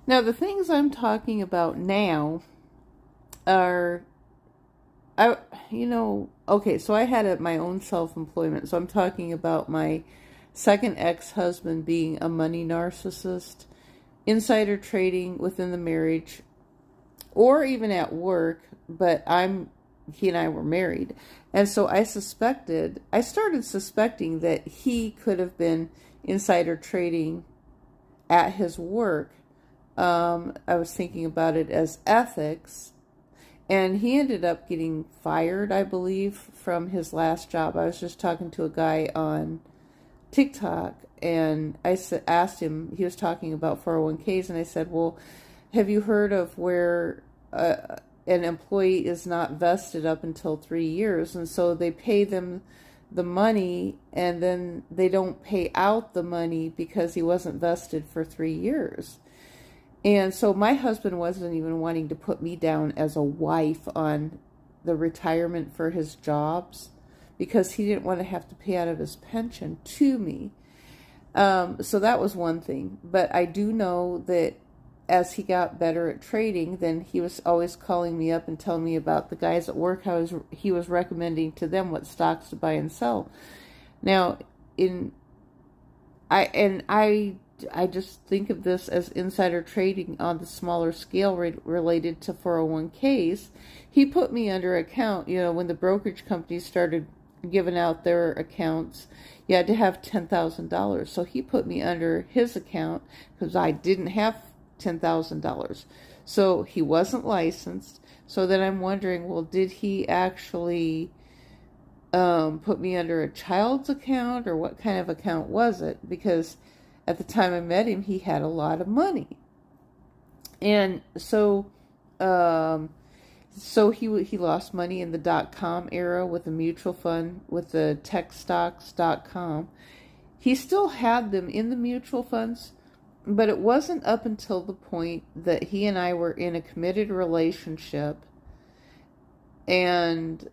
Now, the things I'm talking about now are, okay, so I had my own self-employment. So I'm talking about my second ex-husband being a money narcissist, insider trading within the marriage, or even at work, but he and I were married. And so I started suspecting that he could have been insider trading at his work. I was thinking about it as ethics. And he ended up getting fired, I believe, from his last job. I was just talking to a guy on TikTok, and asked him, he was talking about 401ks, and I said, well, have you heard of where an employee is not vested up until 3 years? And so they pay them the money, and then they don't pay out the money because he wasn't vested for 3 years. And so my husband wasn't even wanting to put me down as a wife on the retirement for his jobs because he didn't want to have to pay out of his pension to me. So that was one thing. But I do know that as he got better at trading, then he was always calling me up and telling me about the guys at work, he was recommending to them what stocks to buy and sell. Now, I just think of this as insider trading on the smaller scale related to 401ks. He put me under account, when the brokerage companies started giving out their accounts, you had to have $10,000. So he put me under his account because I didn't have $10,000. So he wasn't licensed. So then I'm wondering, well, did he actually put me under a child's account, or what kind of account was it? Because at the time I met him, he had a lot of money. And so he lost money in the .com era with the mutual fund, with the techstocks.com. He still had them in the mutual funds, but it wasn't up until the point that he and I were in a committed relationship, and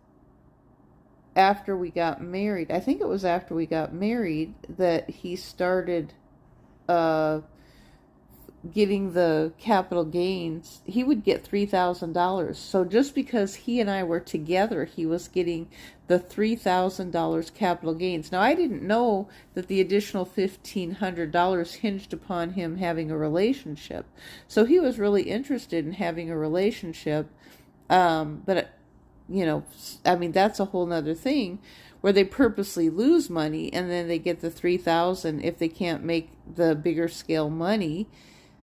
after we got married, I think it was after we got married, that he started getting the capital gains. He would get $3,000. So just because he and I were together, he was getting the $3,000 capital gains. Now, I didn't know that the additional $1,500 hinged upon him having a relationship. So he was really interested in having a relationship. But that's a whole nother thing, where they purposely lose money and then they get the $3,000 if they can't make the bigger scale money.